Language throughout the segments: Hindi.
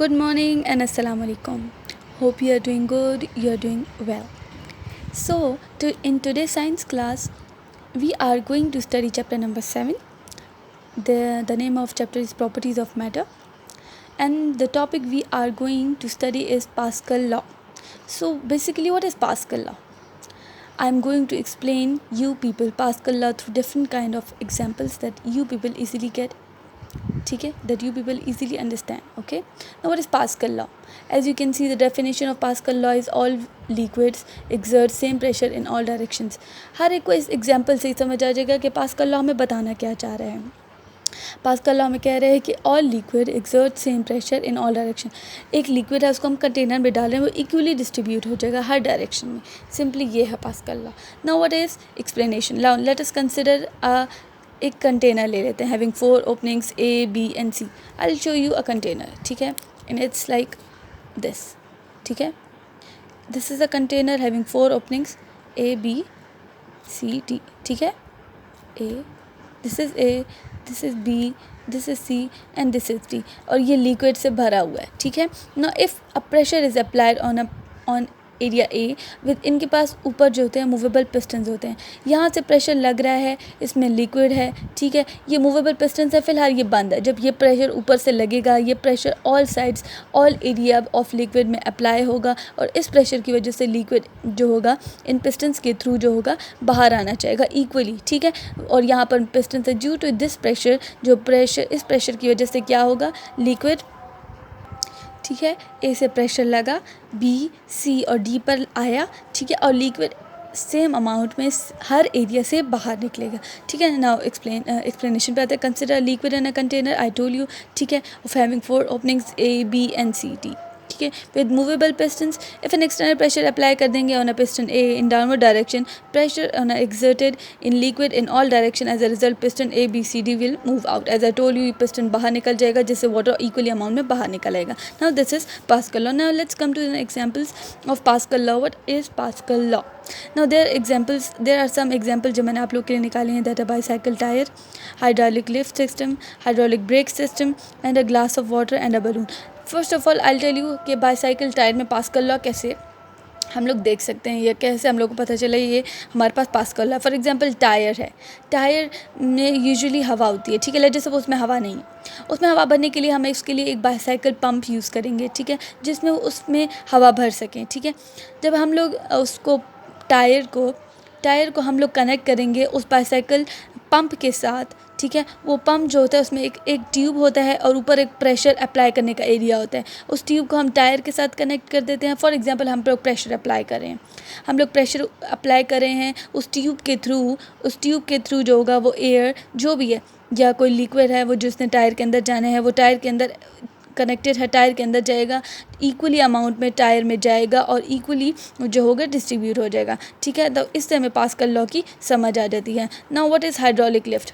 Good morning and assalamu alaikum. Hope you are doing good, you are doing well. So, in today's science class, we are going to study chapter number 7. The name of chapter is Properties of Matter, and the topic we are going to study is Pascal law. So, basically, what is Pascal law? I am going to explain you people Pascal law through different kind of examples that you people easily get. Okay, that you people easily understand. Okay, now what is Pascal law? As you can see, the definition of Pascal law is all liquids exert same pressure in all directions. हर एक को इस एग्जाम्पल से ही समझ आ जाएगा कि पास्कल लॉ हमें बताना क्या चाह रहे हैं. पास्कल लॉ में कह रहे हैं कि all liquid exert same pressure in all direction. एक लिक्विड है, उसको हम कंटेनर में डाल रहे हैं, वो इक्वली डिस्ट्रीब्यूट हो जाएगा हर डायरेक्शन में. सिंपली ये है pascal law. Now what is explanation. Now let us consider एक कंटेनर ले लेते हैं having 4 openings A, B and C. I will show you a container. ठीक है, एंड इट्स लाइक दिस. ठीक है, this is a container having 4 openings A, B, C, D. ठीक है, A, this is A, this is B, this is C and this is D. और ये लिक्विड से भरा हुआ है. ठीक है, now if a pressure is applied on area A with, इनके पास ऊपर जो होते हैं मूवेबल पिस्टन्स होते हैं. यहाँ से प्रेशर लग रहा है, इसमें लिक्विड है. ठीक है, ये मूवेबल पिस्टन्स है, फिलहाल ये बंद है. जब ये प्रेशर ऊपर से लगेगा, ये pressure all sides all area of liquid में अप्लाई होगा और इस प्रेशर की वजह से लिक्विड जो होगा इन पिस्टन्स के थ्रू जो होगा बाहर आना चाहेगा इक्वली. ठीक है, और यहाँ पर पिस्टन्स है. ड्यू टू दिस प्रेशर, जो प्रेशर इस प्रेशर की वजह से क्या होगा, लिक्विड. ठीक है, ए से प्रेशर लगा, बी, सी और डी पर आया. ठीक है, और लिक्विड सेम अमाउंट में हर एरिया से बाहर निकलेगा. ठीक है, नाउ एक्सप्लेनेशन पे आते हैं. Consider liquid in a container. I told you. ठीक है, of having 4 openings A, B and C, D. ठीक है, with movable pistons. If an external pressure apply कर देंगे on a piston A in downward direction, pressure on exerted in liquid in all direction. As a result piston A, B, C, D will move out. As I told you, piston बाहर निकल जाएगा जिससे वाटर इक्वली अमाउंट में बाहर निकल आएगा. Now this is Pascal law. Now let's come to the examples of Pascal law. What is Pascal law? Now there are some example जो मैंने आप लोग के लिए निकाले हैं. That a bicycle tyre, hydraulic lift system, hydraulic brake system and a glass of water and a balloon. First of all I tell you कि बाईसाइकिल टायर में पास्कल लॉ कैसे हम लोग देख सकते हैं, या कैसे हम लोग को पता चला ये हमारे पास Pascal law. For example tyre है, टायर में यूजुअली हवा होती है. ठीक है, लेट जैसे उसमें हवा नहीं है, उसमें हवा भरने के लिए हमें उसके लिए एक बाईसाइकिल पंप यूज़ करेंगे. ठीक है, जिसमें उसमें हवा भर सकें. ठीक है, जब हम लोग उसको टायर को हम लोग कनेक्ट करेंगे उस बाईसाइकिल पंप के साथ. ठीक है, वो पंप जो होता है उसमें एक ट्यूब होता है और ऊपर एक प्रेशर अप्लाई करने का एरिया होता है. उस ट्यूब को हम टायर के साथ कनेक्ट कर देते हैं. फॉर एग्जांपल हम लोग प्रेशर अप्लाई कर रहे हैं, उस ट्यूब के थ्रू जो होगा वो एयर जो भी है या कोई लिक्विड है वो जिसने टायर के अंदर जाना है वो टायर के अंदर कनेक्टेड है, टायर के अंदर जाएगा, इक्वली अमाउंट में टायर में जाएगा और इक्वली जो होगा डिस्ट्रीब्यूट हो जाएगा. ठीक है, तो इससे हमें पास्कल लॉ की समझ आ जाती है. Now what is hydraulic lift?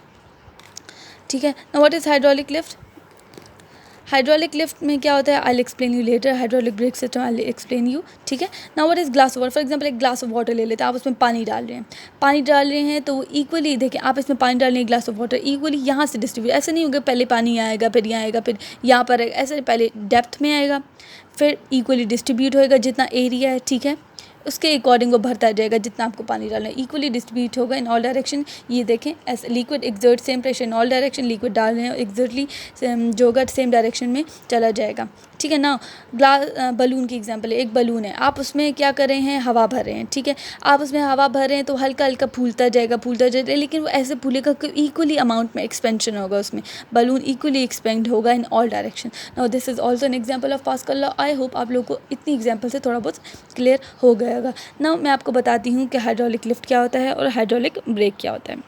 ठीक है, now what is hydraulic lift? Hydraulic lift में क्या होता है, I will explain you later. Hydraulic brake system I will explain you. ठीक है, now what is glass of water? For example एक ग्लास ऑफ वाटर ले लेते हैं, आप उसमें पानी डाल रहे हैं तो वो इक्वली, देखिए आप इसमें पानी डाल रहे हैं ग्लास ऑफ वाटर, इक्वली यहाँ से डिस्ट्रीब्यूट. ऐसा नहीं होगा पहले पानी आएगा फिर यहाँ आएगा फिर यहाँ पर आएगा, ऐसे पहले डेप्थ में आएगा फिर इक्वली डिस्ट्रीब्यूट होएगा जितना एरिया है. ठीक है, उसके अकॉर्डिंग वो भरता जाएगा जितना आपको पानी डालना है, इक्वली डिस्ट्रीब्यूट होगा इन ऑल डायरेक्शन. ये देखें, as liquid exert same pressure in all direction, liquid डाल रहे हैं एक्सर्टली जो होगा सेम डायरेक्शन में चला जाएगा. ठीक है ना, बलून की एग्जांपल है. एक बलून है, आप उसमें क्या कर रहे हैं, हवा भर रहे हैं. ठीक है, आप उसमें हवा भर रहे हैं तो हल्का हल्का फूलता जाएगा, लेकिन वो ऐसे फूलेगा कि इक्वली अमाउंट में एक्सपेंशन होगा, उसमें बलून इक्वली एक्सपेंड होगा इन all direction. Now this is also an example of Pascal law. I hope आप लोग को इतनी एग्जाम्पल से थोड़ा बहुत क्लियर हो गया होगा. नाउ मैं आपको बताती हूँ कि हाइड्रोलिक लिफ्ट क्या होता है और हाइड्रोलिक ब्रेक क्या होता है.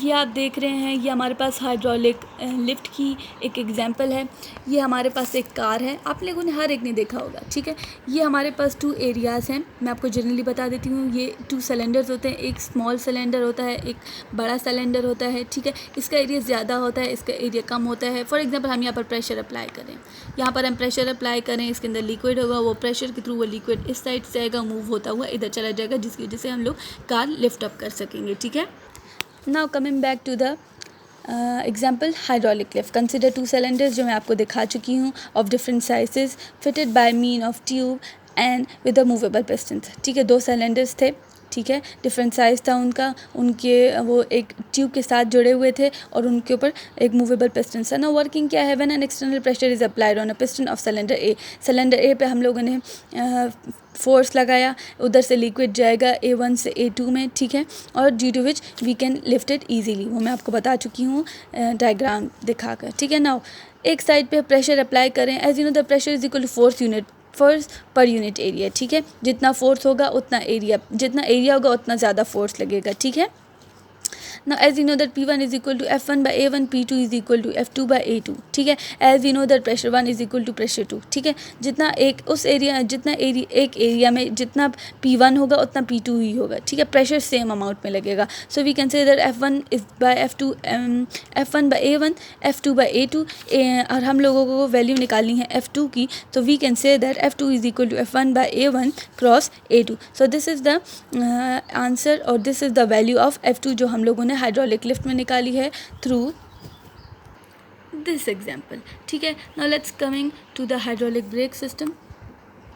ये आप देख रहे हैं, ये हमारे पास हाइड्रोलिक लिफ्ट की एक एग्जांपल है. ये हमारे पास एक कार है, आप लोगों ने हर एक ने देखा होगा. ठीक है, ये हमारे पास 2 एरियाज़ हैं. मैं आपको जनरली बता देती हूँ. ये 2 सिलेंडर्स होते हैं, एक स्मॉल सिलेंडर होता है, एक बड़ा सिलेंडर होता है. ठीक है, इसका एरिया ज़्यादा होता है, इसका एरिया कम होता है. फॉर एग्जाम्पल हम यहाँ पर प्रेशर अप्लाई करें, इसके अंदर लिक्विड होगा, वो प्रेशर के थ्रू वो लिक्विड इस साइड से आएगा, मूव होता हुआ इधर चला जाएगा, जिसकी वजह से हम लोग कार लिफ्ट अप कर सकेंगे. ठीक है, now coming back to the example hydraulic lift, consider 2 cylinders जो मैं आपको दिखा चुकी हूँ of different sizes fitted by mean of tube and with a movable pistons. ठीक है, 2 सिलेंडर्स थे, ठीक है, डिफरेंट साइज़ था उनका, उनके वो एक ट्यूब के साथ जुड़े हुए थे और उनके ऊपर एक मूवेबल पिस्टन था। ना वर्किंग क्या है, when an external pressure is applied on a piston of cylinder A, cylinder A पे हम लोगों ने फोर्स लगाया, उधर से लिक्विड जाएगा A1 से A2 में, ठीक है, और due to which we can lift it easily, वो मैं आपको बता चुकी हूँ डायग्राम दिखाकर। ठीक है, नाउ एक साइड पे प्रेशर अप्लाई करें, as you know the pressure is equal to force per unit area. ठीक है, जितना फोर्स होगा उतना एरिया होगा उतना ज़्यादा फोर्स लगेगा। ठीक है, now as you know that P1 is equal to F1 by A1, P2 is equal to F2 by A2। ठीक है, as you know that pressure 1 is equal to pressure 2। ठीक है, एक एरिया में जितना P1 होगा उतना P2 ही होगा। ठीक है, प्रेशर सेम अमाउंट में लगेगा। So we can say that F1 is by F1 by A1, F2 by A2, और हम लोगों को वैल्यू निकालनी है F2 की, तो we can say that F2 is equal to F1 by A1 cross A2। So this is the answer और this is the value of F2 जो हम लोगों ने हाइड्रोलिक लिफ्ट में निकाली है थ्रू दिस एग्जाम्पल। ठीक है, now let's coming to the hydraulic brake system.